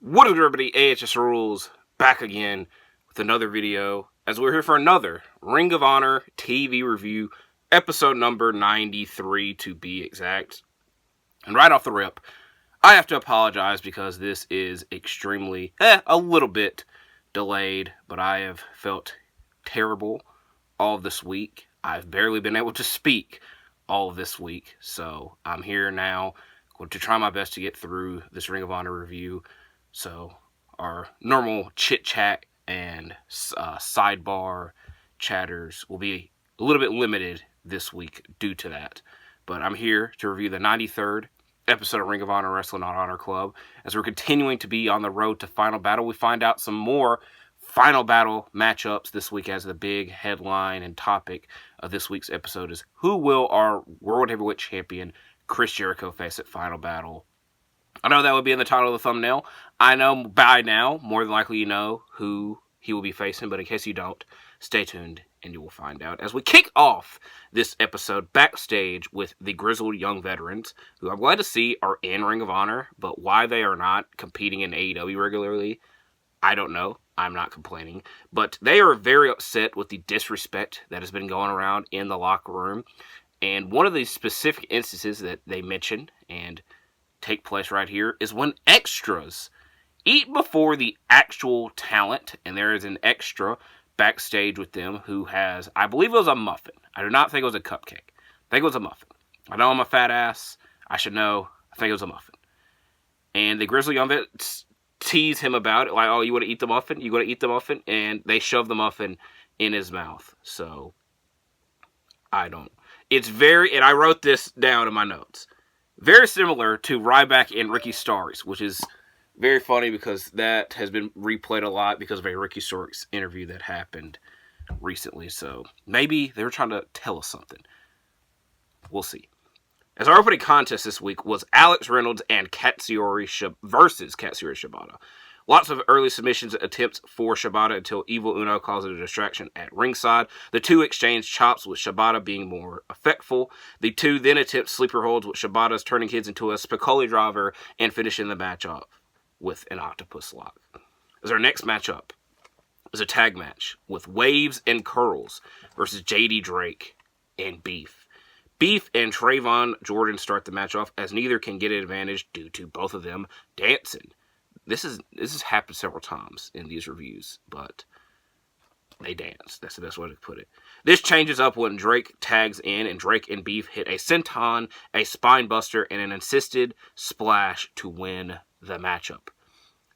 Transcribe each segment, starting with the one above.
What up, everybody? AHS Rules back again with another video as we're here for another Ring of Honor TV review, episode number 93 to be exact. And right off the rip, I have to apologize because this is extremely, a little bit delayed, but I have felt terrible all this week. I've barely been able to speak all of this week, so I'm here now, going to try my best to get through this Ring of Honor review. So our normal chit-chat and sidebar chatters will be a little bit limited this week due to that. But I'm here to review the 93rd episode of Ring of Honor Wrestling on Honor Club. As we're continuing to be on the road to Final Battle, we find out some more Final Battle matchups this week, as the big headline and topic of this week's episode is who will our World Heavyweight Champion Chris Jericho face at Final Battle. I know that would be in the title of the thumbnail. I know by now, more than likely you know who he will be facing, but in case you don't, stay tuned and you will find out. As we kick off this episode backstage with the grizzled young veterans, who I'm glad to see are in Ring of Honor, but why they are not competing in AEW regularly, I don't know. I'm not complaining. But they are very upset with the disrespect that has been going around in the locker room. And one of the specific instances that they mention and take place right here is when extras eat before the actual talent, and there is an extra backstage with them who has, I believe it was a muffin. I do not think it was a cupcake. I think it was a muffin. I know I'm a fat ass. I should know. I think it was a muffin. And the grizzly young vets tease him about it, like, oh, you want to eat the muffin? You want to eat the muffin? And they shove the muffin in his mouth. So, I don't. It's very, and I wrote this down in my notes, very similar to Ryback and Ricky Starks, which is very funny because that has been replayed a lot because of a Ricky Starks interview that happened recently. So maybe they were trying to tell us something. We'll see. As our opening contest this week was Alex Reynolds and Katsuyori versus Katsuyori Shibata. Lots of early submissions attempts for Shibata until Evil Uno caused a distraction at ringside. The two exchanged chops, with Shibata being more effectful. The two then attempt sleeper holds, with Shibata's turning kids into a Spicoli driver and finishing the match up with an octopus lock. As our next matchup is a tag match with Waves and Curls versus JD Drake and Beef. Beef and Trayvon Jordan start the match off, as neither can get an advantage due to both of them dancing. This has happened several times in these reviews, but they dance. That's the best way to put it. This changes up when Drake tags in, and Drake and Beef hit a senton, a spine buster, and an assisted splash to win the matchup.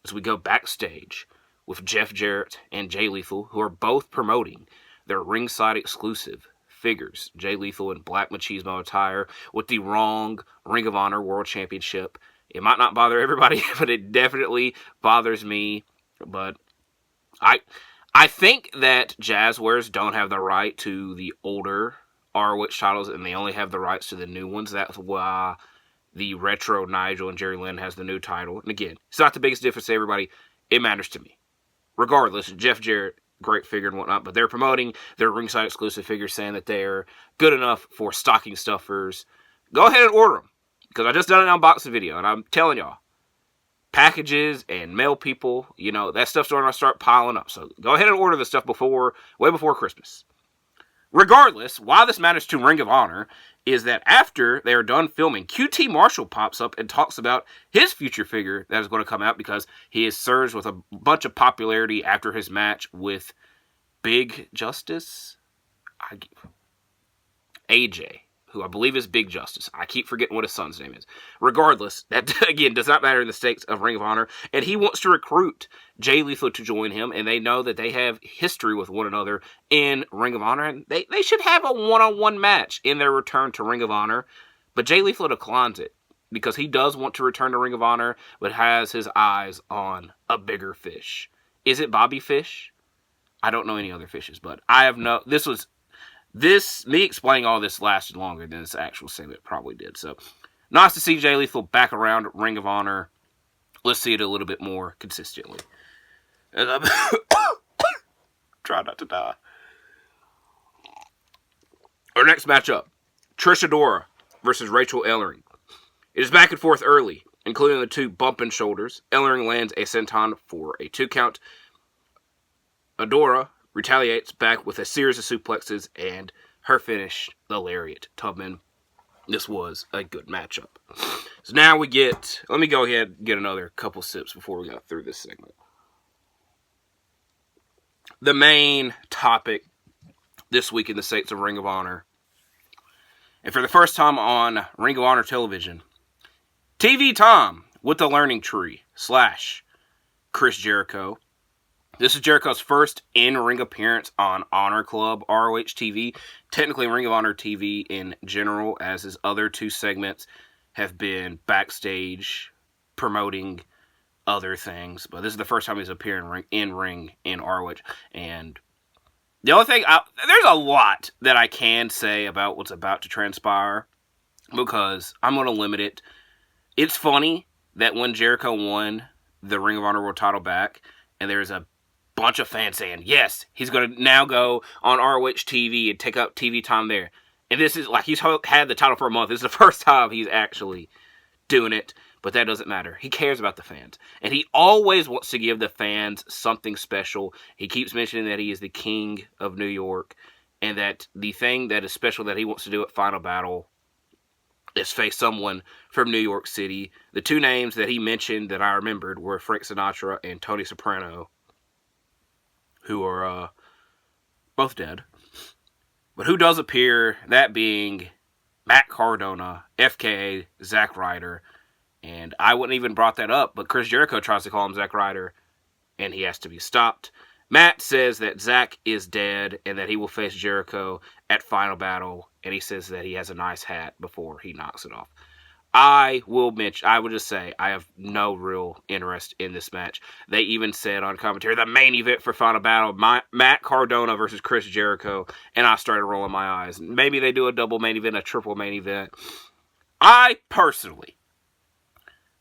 As we go backstage with Jeff Jarrett and Jay Lethal, who are both promoting their ringside exclusive figures. Jay Lethal in black machismo attire with the wrong Ring of Honor World Championship. It might not bother everybody, but it definitely bothers me. But I think that Jazzwares don't have the right to the older ROH titles, and they only have the rights to the new ones. That's why the retro Nigel and Jerry Lynn has the new title. And again, it's not the biggest difference to everybody. It matters to me. Regardless, Jeff Jarrett, great figure and whatnot, but they're promoting their ringside exclusive figures, saying that they're good enough for stocking stuffers. Go ahead and order them, because I just done an unboxing video, and I'm telling y'all, packages and mail people, that stuff's starting to start piling up. So go ahead and order the stuff way before Christmas. Regardless, why this matters to Ring of Honor is that after they are done filming, QT Marshall pops up and talks about his future figure that is going to come out, because he has surged with a bunch of popularity after his match with Big Justice, AJ, who I believe is Big Justice. I keep forgetting what his son's name is. Regardless, that, again, does not matter in the stakes of Ring of Honor. And he wants to recruit Jay Lethal to join him, and they know that they have history with one another in Ring of Honor, and they should have a one-on-one match in their return to Ring of Honor. But Jay Lethal declines it, because he does want to return to Ring of Honor, but has his eyes on a bigger fish. Is it Bobby Fish? I don't know any other fishes, but I have no... me explaining all this lasted longer than this actual segment probably did. So, nice to see Jay Lethal back around Ring of Honor. Let's see it a little bit more consistently. And I'm try not to die. Our next matchup, Trish Adora versus Rachel Ellering. It is back and forth early including the 2 bumping shoulders. Ellering lands a senton for a 2 count. Adora retaliates back with a series of suplexes, and her finish, the lariat. Tubman, this was a good matchup. So now we get, let me go ahead and get another couple sips before we go through this segment. The main topic this week in the States of Ring of Honor, and for the first time on Ring of Honor television, TV Tom with the Learning Tree / Chris Jericho. This is Jericho's first in-ring appearance on Honor Club ROH TV. Technically Ring of Honor TV in general, as his other 2 segments have been backstage promoting other things. But this is the first time he's appearing in-ring in ROH. And the only thing, there's a lot that I can say about what's about to transpire, because I'm going to limit it. It's funny that when Jericho won the Ring of Honor World title back, and there's a bunch of fans saying, yes, he's going to now go on ROH TV and take up TV time there. And this is like, he's had the title for a month. This is the first time he's actually doing it, but that doesn't matter. He cares about the fans. And he always wants to give the fans something special. He keeps mentioning that he is the king of New York, and that the thing that is special that he wants to do at Final Battle is face someone from New York City. The 2 names that he mentioned that I remembered were Frank Sinatra and Tony Soprano, who are both dead. But who does appear, that being Matt Cardona, FKA Zack Ryder. And I wouldn't even brought that up, but Chris Jericho tries to call him Zack Ryder, and he has to be stopped. Matt says that Zack is dead and that he will face Jericho at Final Battle, and he says that he has a nice hat before he knocks it off. I will just say, I have no real interest in this match. They even said on commentary, the main event for Final Battle, Matt Cardona versus Chris Jericho, and I started rolling my eyes. Maybe they do a double main event, a triple main event. I personally,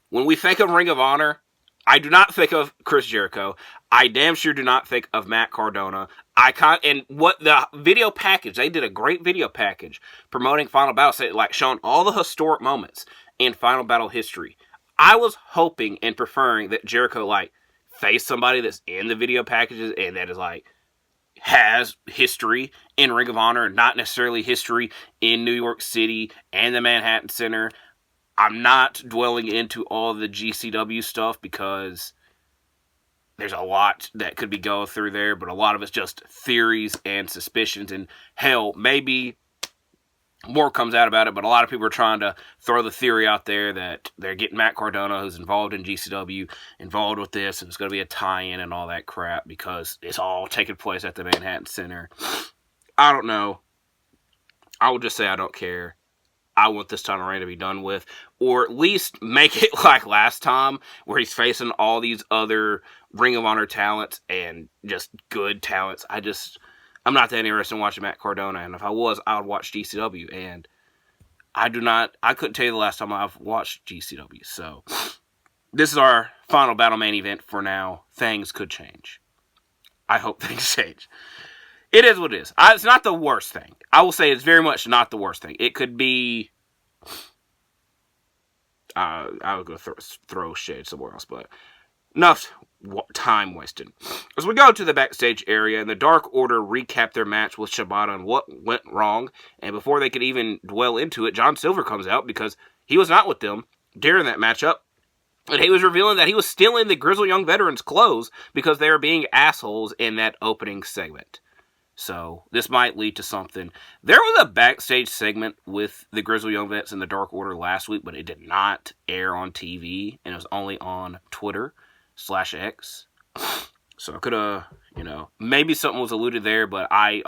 when we think of Ring of Honor, I do not think of Chris Jericho. I damn sure do not think of Matt Cardona. And what the video package, they did a great video package promoting Final Battle, showing all the historic moments in Final Battle history. I was hoping and preferring that Jericho face somebody that's in the video packages and that is has history in Ring of Honor, not necessarily history in New York City and the Manhattan Center. I'm not dwelling into all the GCW stuff because there's a lot that could be going through there, but a lot of it's just theories and suspicions, and hell, maybe more comes out about it, but a lot of people are trying to throw the theory out there that they're getting Matt Cardona, who's involved in GCW, involved with this, and it's going to be a tie-in and all that crap because it's all taking place at the Manhattan Center. I don't know. I will just say I don't care. I want this tunnel reign to be done with, or at least make it like last time, where he's facing all these other Ring of Honor talents and just good talents. I'm not that interested in watching Matt Cardona, and if I was, I would watch GCW, and I couldn't tell you the last time I've watched GCW, so this is our Final Battle main event for now. Things could change. I hope things change. It is what it is. It's not the worst thing. I will say it's very much not the worst thing. It could be... I would go throw shade somewhere else, but enough time wasted. As we go to the backstage area, and the Dark Order recap their match with Shibata and what went wrong, and before they could even dwell into it, John Silver comes out because he was not with them during that matchup. And he was revealing that he was still in the Grizzled Young Veterans' clothes because they were being assholes in that opening segment. So, this might lead to something. There was a backstage segment with the Grizzled Young Vets and the Dark Order last week, but it did not air on TV, and it was only on Twitter/X. So, I could have, maybe something was alluded there, but I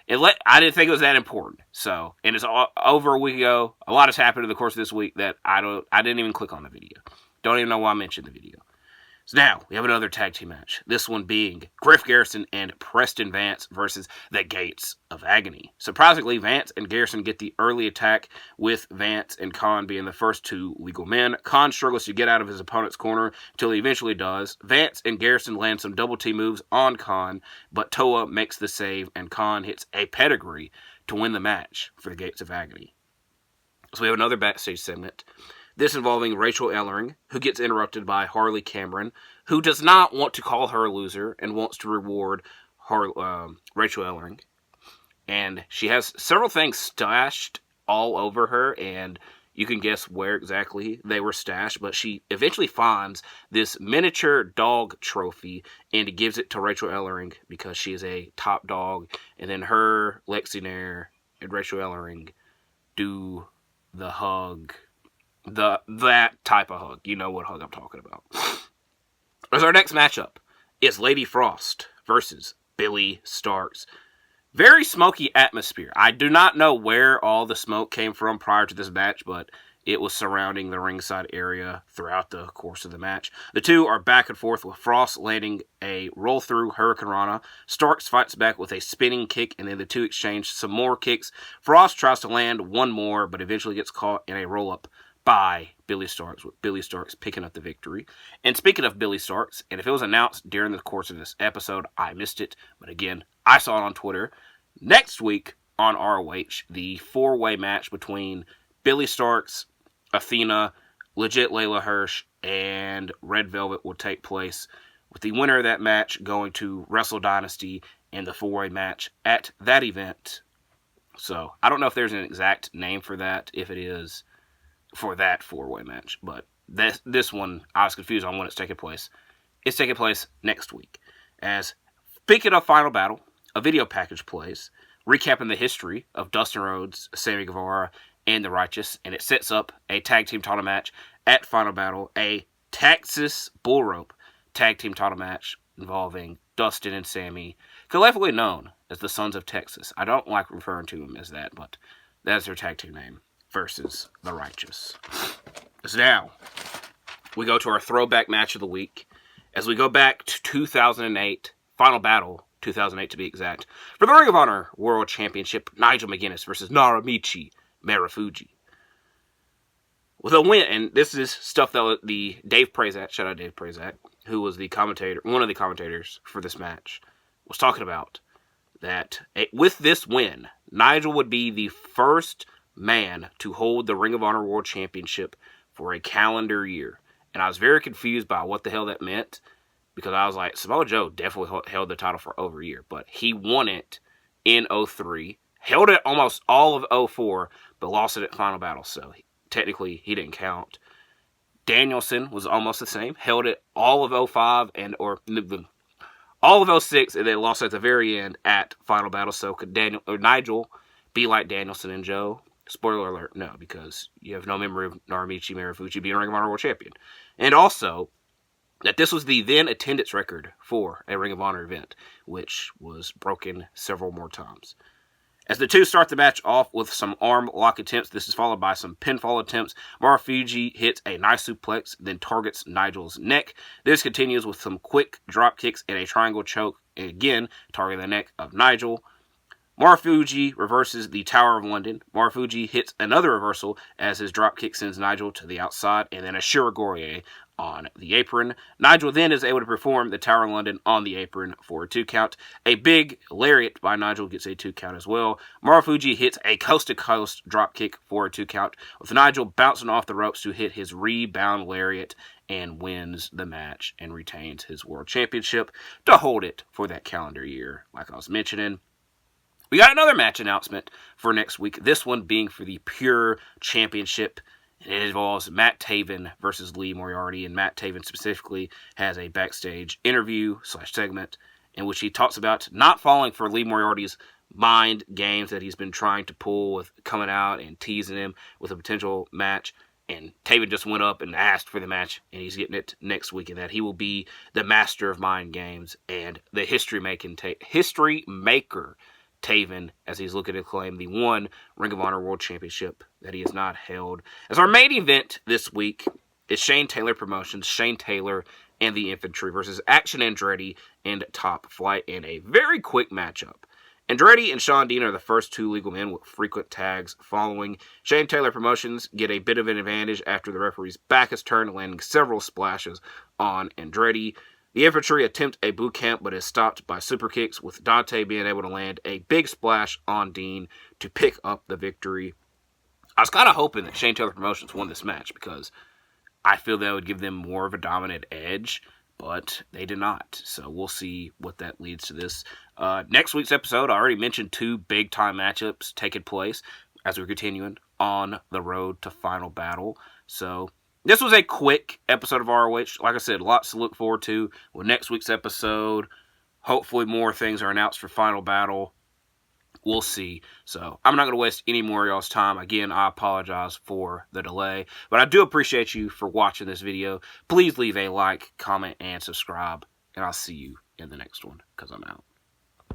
didn't think it was that important. So, and it's over a week ago. A lot has happened in the course of this week that I didn't even click on the video. Don't even know why I mentioned the video. So now, we have another tag team match. This one being Griff Garrison and Preston Vance versus the Gates of Agony. Surprisingly, Vance and Garrison get the early attack, with Vance and Khan being the first 2 legal men. Khan struggles to get out of his opponent's corner until he eventually does. Vance and Garrison land some double team moves on Khan, but Toa makes the save, and Khan hits a pedigree to win the match for the Gates of Agony. So we have another backstage segment This involving Rachel Ellering, who gets interrupted by Harley Cameron, who does not want to call her a loser and wants to reward Rachel Ellering. And she has several things stashed all over her, and you can guess where exactly they were stashed, but she eventually finds this miniature dog trophy and gives it to Rachel Ellering because she is a top dog. And then her, Lexi Nair, and Rachel Ellering do the hug. That type of hug. You know what hug I'm talking about. As our next matchup is Lady Frost versus Billie Starkz. Very smoky atmosphere. I do not know where all the smoke came from prior to this match, but it was surrounding the ringside area throughout the course of the match. The two are back and forth, with Frost landing a roll-through Hurricane Rana. Starkz fights back with a spinning kick, and then the two exchange some more kicks. Frost tries to land one more, but eventually gets caught in a roll-up by Billie Starkz, with Billie Starkz picking up the victory. And speaking of Billie Starkz, and if it was announced during the course of this episode, I missed it, but again, I saw it on Twitter. Next week on ROH, the four-way match between Billie Starkz, Athena, Legit Layla Hirsch, and Red Velvet will take place, with the winner of that match going to Wrestle Dynasty in the four-way match at that event. So, I don't know if there's an exact name for that, if it is for that four-way match, but this one, I was confused on when it's taking place. It's taking place next week. As, speaking of Final Battle, a video package plays, recapping the history of Dustin Rhodes, Sammy Guevara, and The Righteous, and it sets up a tag team title match at Final Battle, a Texas Bull Rope tag team title match involving Dustin and Sammy, collectively known as the Sons of Texas. I don't like referring to them as that, but that's their tag team name, versus The Righteous. So now, we go to our throwback match of the week, as we go back to 2008, Final Battle 2008 to be exact, for the Ring of Honor World Championship, Nigel McGuinness versus Naramichi Marufuji. With a win, and this is stuff that the Dave Prazak, shout out Dave Prazak, who was the commentator, one of the commentators for this match, was talking about, that with this win, Nigel would be the first man to hold the Ring of Honor World Championship for a calendar year. And I was very confused by what the hell that meant, because I was like, Samoa Joe definitely held the title for over a year, but he won it in 03, held it almost all of 04, but lost it at Final Battle, so technically he didn't count. Danielson was almost the same, held it all of 05 or all of 06, and then lost at the very end at Final Battle. So could Nigel be like Danielson and Joe? Spoiler alert, no, because you have no memory of Naramichi Marufuji being Ring of Honor World Champion. And also, that this was the then attendance record for a Ring of Honor event, which was broken several more times. As the two start the match off with some arm lock attempts, this is followed by some pinfall attempts. Marufuji hits a nice suplex, then targets Nigel's neck. This continues with some quick drop kicks and a triangle choke, and again, targeting the neck of Nigel. Marufuji reverses the Tower of London. Marufuji hits another reversal as his dropkick sends Nigel to the outside, and then a Shirogorye on the apron. Nigel then is able to perform the Tower of London on the apron for a 2 count. A big lariat by Nigel gets a 2 count as well. Marufuji hits a coast-to-coast dropkick for a 2 count, with Nigel bouncing off the ropes to hit his rebound lariat and wins the match and retains his World Championship to hold it for that calendar year, like I was mentioning. We got another match announcement for next week, this one being for the Pure Championship, and it involves Matt Taven versus Lee Moriarty, and Matt Taven specifically has a backstage interview/segment in which he talks about not falling for Lee Moriarty's mind games that he's been trying to pull with coming out and teasing him with a potential match, and Taven just went up and asked for the match, and he's getting it next week, and that he will be the master of mind games and the history maker Taven, as he's looking to claim the one Ring of Honor World Championship that he has not held. As our main event this week is Shane Taylor Promotions, Shane Taylor and the Infantry versus Action Andretti and Top Flight in a very quick matchup. Andretti and Sean Dean are the first two legal men with frequent tags following. Shane Taylor Promotions get a bit of an advantage after the referee's back is turned, landing several splashes on Andretti. The Infantry attempt a boot camp, but is stopped by super kicks, with Dante being able to land a big splash on Dean to pick up the victory. I was kind of hoping that Shane Taylor Promotions won this match because I feel that would give them more of a dominant edge, but they did not. So we'll see what that leads to this. Next week's episode, I already mentioned 2 big-time matchups taking place as we're continuing on the road to Final Battle. So this was a quick episode of ROH. Like I said, lots to look forward to with next week's episode. Hopefully more things are announced for Final Battle. We'll see. So I'm not going to waste any more of y'all's time. Again, I apologize for the delay. But I do appreciate you for watching this video. Please leave a like, comment, and subscribe. And I'll see you in the next one because I'm out.